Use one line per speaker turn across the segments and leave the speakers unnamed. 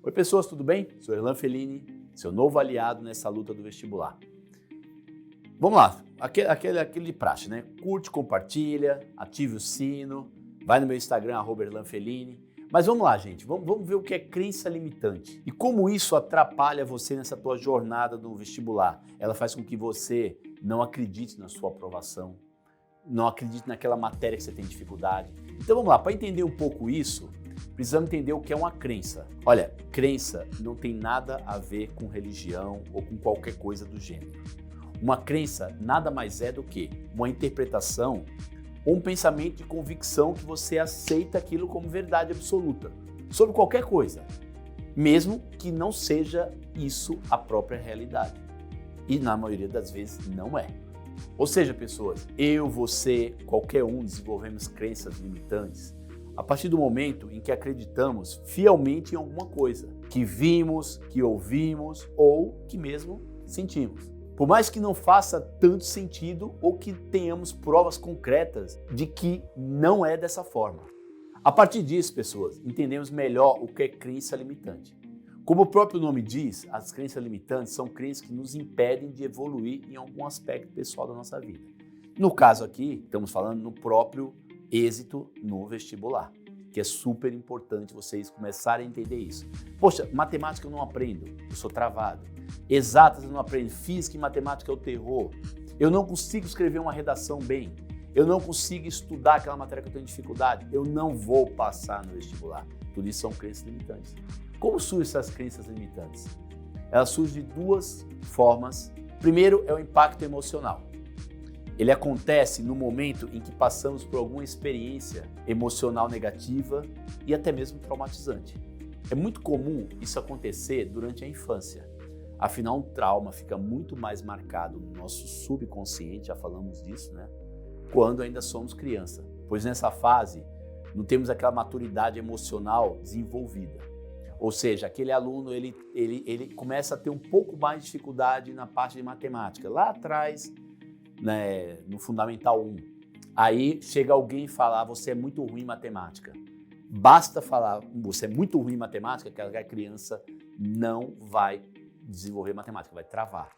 Oi pessoas, tudo bem? Sou Erlan Fellini, seu novo aliado nessa luta do vestibular. Vamos lá, aquele de praxe, né? Curte, compartilha, ative o sino, vai no meu Instagram, @erlanfellini. Mas vamos lá, gente, vamos ver o que é crença limitante e como isso atrapalha você nessa tua jornada no vestibular. Ela faz com que você não acredite na sua aprovação, não acredite naquela matéria que você tem dificuldade. Então vamos lá, para entender um pouco isso, precisamos entender o que é uma crença. Olha, crença não tem nada a ver com religião ou com qualquer coisa do gênero. Uma crença nada mais é do que uma interpretação ou um pensamento de convicção que você aceita aquilo como verdade absoluta sobre qualquer coisa, mesmo que não seja isso a própria realidade. E na maioria das vezes não é. Ou seja, pessoas, eu, você, qualquer um desenvolvemos crenças limitantes a partir do momento em que acreditamos fielmente em alguma coisa, que vimos, que ouvimos ou que mesmo sentimos. Por mais que não faça tanto sentido ou que tenhamos provas concretas de que não é dessa forma. A partir disso, pessoas, entendemos melhor o que é crença limitante. Como o próprio nome diz, as crenças limitantes são crenças que nos impedem de evoluir em algum aspecto pessoal da nossa vida. No caso aqui, estamos falando no próprio êxito no vestibular, que é super importante vocês começarem a entender isso. Poxa, matemática eu não aprendo, eu sou travado. Exatas eu não aprendo, física e matemática é o terror. Eu não consigo escrever uma redação bem. Eu não consigo estudar aquela matéria que eu tenho dificuldade. Eu não vou passar no vestibular. Tudo isso são crenças limitantes. Como surgem essas crenças limitantes? Elas surgem de duas formas. Primeiro é o impacto emocional. Ele acontece no momento em que passamos por alguma experiência emocional negativa e até mesmo traumatizante. É muito comum isso acontecer durante a infância. Afinal, um trauma fica muito mais marcado no nosso subconsciente, já falamos disso, né? Quando ainda somos criança, pois nessa fase não temos aquela maturidade emocional desenvolvida. Ou seja, aquele aluno ele começa a ter um pouco mais de dificuldade na parte de matemática. Lá atrás, né, no Fundamental 1, aí chega alguém e fala, você é muito ruim em matemática. Basta falar, você é muito ruim em matemática, que a criança não vai desenvolver matemática, vai travar.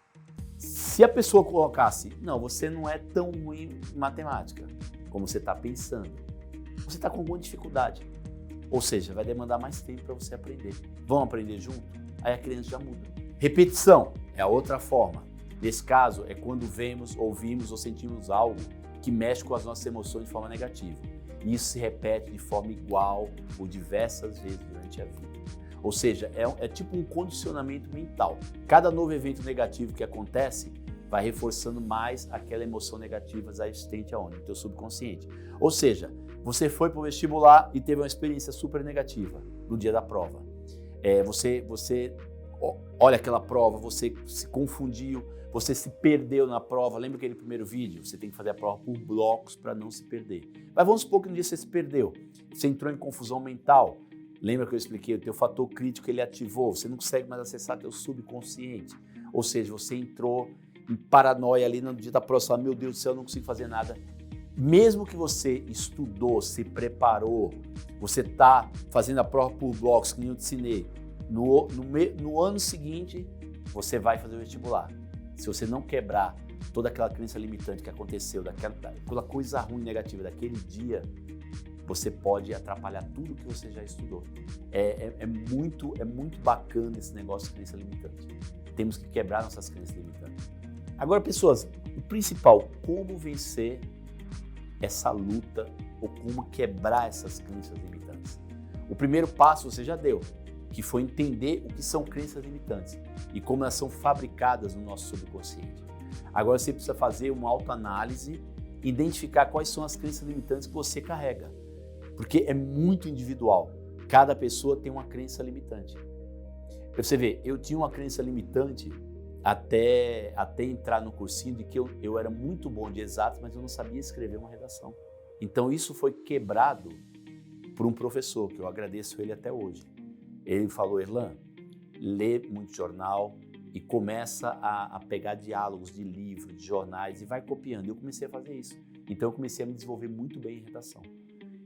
Se a pessoa colocasse, não, você não é tão ruim em matemática como você está pensando, você está com alguma dificuldade. Ou seja, vai demandar mais tempo para você aprender. Vamos aprender junto? Aí a criança já muda. Repetição é a outra forma. Nesse caso, é quando vemos, ouvimos ou sentimos algo que mexe com as nossas emoções de forma negativa. E isso se repete de forma igual por diversas vezes durante a vida. Ou seja, é tipo um condicionamento mental. Cada novo evento negativo que acontece vai reforçando mais aquela emoção negativa já existente aonde? No teu subconsciente. Ou seja, você foi para o vestibular e teve uma experiência super negativa no dia da prova. Você olha aquela prova, você se confundiu, você se perdeu na prova. Lembra aquele primeiro vídeo? Você tem que fazer a prova por blocos para não se perder. Mas vamos supor que um dia você se perdeu, você entrou em confusão mental. Lembra que eu expliquei? O teu fator crítico ele ativou, você não consegue mais acessar teu subconsciente. Ou seja, você entrou em paranoia ali no dia da prova, você fala, meu Deus do céu, eu não consigo fazer nada. Mesmo que você estudou, se preparou, você está fazendo a prova por blocos, que nem eu te ensinei, no ano seguinte, você vai fazer o vestibular. Se você não quebrar toda aquela crença limitante que aconteceu, daquela coisa ruim, negativa daquele dia, você pode atrapalhar tudo que você já estudou. É muito bacana esse negócio de crença limitante. Temos que quebrar nossas crenças limitantes. Agora, pessoas, o principal, como vencer essa luta ou como quebrar essas crenças limitantes? O primeiro passo você já deu, que foi entender o que são crenças limitantes e como elas são fabricadas no nosso subconsciente. Agora você precisa fazer uma autoanálise, identificar quais são as crenças limitantes que você carrega, porque é muito individual. Cada pessoa tem uma crença limitante. Pra você ver, eu tinha uma crença limitante até entrar no cursinho de que eu era muito bom de exatas, mas eu não sabia escrever uma redação. Então isso foi quebrado por um professor, que eu agradeço ele até hoje. Ele falou, Erlan, lê muito jornal e começa a pegar diálogos de livros, de jornais e vai copiando. Eu comecei a fazer isso. Então eu comecei a me desenvolver muito bem em redação.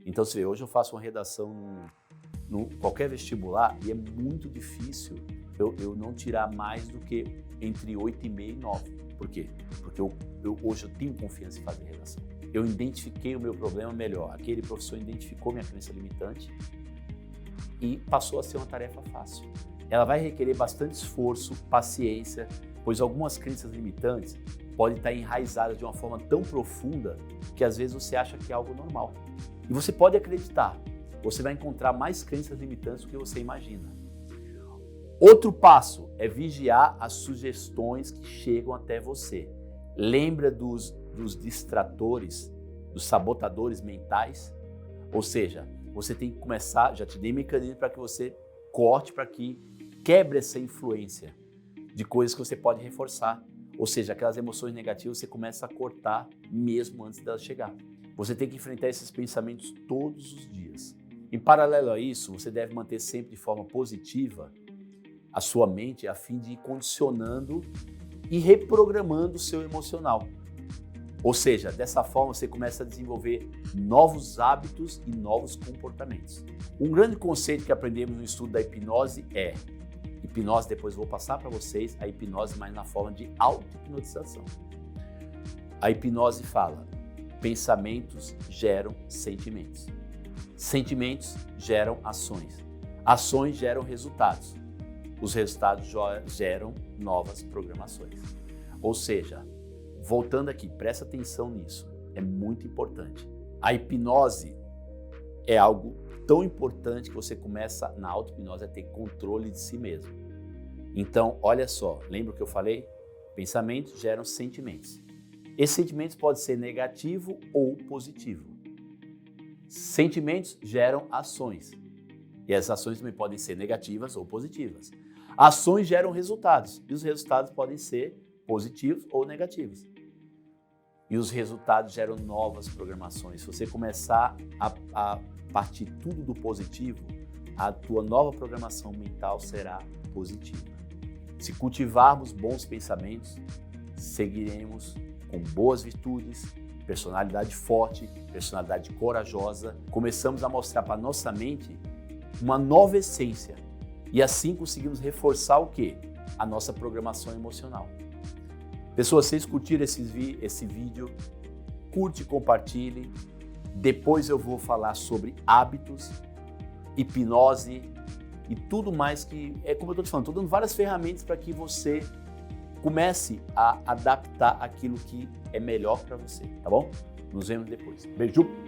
Então você vê, hoje eu faço uma redação qualquer vestibular e é muito difícil eu não tirar mais do que entre 8,5 e 9. Por quê? Porque hoje eu tenho confiança em fazer redação. Eu identifiquei o meu problema melhor. Aquele professor identificou minha crença limitante e passou a ser uma tarefa fácil. Ela vai requerer bastante esforço, paciência, pois algumas crenças limitantes podem estar enraizadas de uma forma tão profunda que às vezes você acha que é algo normal. E você pode acreditar, você vai encontrar mais crenças limitantes do que você imagina. Outro passo é vigiar as sugestões que chegam até você. Lembra dos distratores, dos sabotadores mentais? Ou seja, você tem que começar, já te dei mecanismo para que você corte, para que quebre essa influência de coisas que você pode reforçar. Ou seja, aquelas emoções negativas você começa a cortar mesmo antes delas chegar. Você tem que enfrentar esses pensamentos todos os dias. Em paralelo a isso, você deve manter sempre de forma positiva a sua mente a fim de ir condicionando e reprogramando o seu emocional. Ou seja, dessa forma você começa a desenvolver novos hábitos e novos comportamentos. Um grande conceito que aprendemos no estudo da hipnose é hipnose, depois vou passar para vocês a hipnose, mas na forma de auto-hipnotização. A hipnose fala: pensamentos geram sentimentos. Sentimentos geram ações. Ações geram resultados. Os resultados geram novas programações. Ou seja, voltando aqui, presta atenção nisso, é muito importante. A hipnose é algo tão importante que você começa na auto-hipnose a ter controle de si mesmo. Então, olha só, lembra o que eu falei? Pensamentos geram sentimentos. Esses sentimentos podem ser negativo ou positivo. Sentimentos geram ações. E as ações também podem ser negativas ou positivas. Ações geram resultados. E os resultados podem ser positivos ou negativos. E os resultados geram novas programações. Se você começar a partir tudo do positivo, a tua nova programação mental será positiva. Se cultivarmos bons pensamentos, seguiremos com boas virtudes, personalidade forte, personalidade corajosa. Começamos a mostrar para nossa mente uma nova essência e assim conseguimos reforçar o quê? A nossa programação emocional. Pessoas, vocês curtiram esse vídeo, curte e compartilhe. Depois eu vou falar sobre hábitos, hipnose e tudo mais que, como eu estou te falando, estou dando várias ferramentas para que você comece a adaptar aquilo que é melhor para você, tá bom? Nos vemos depois. Beijo!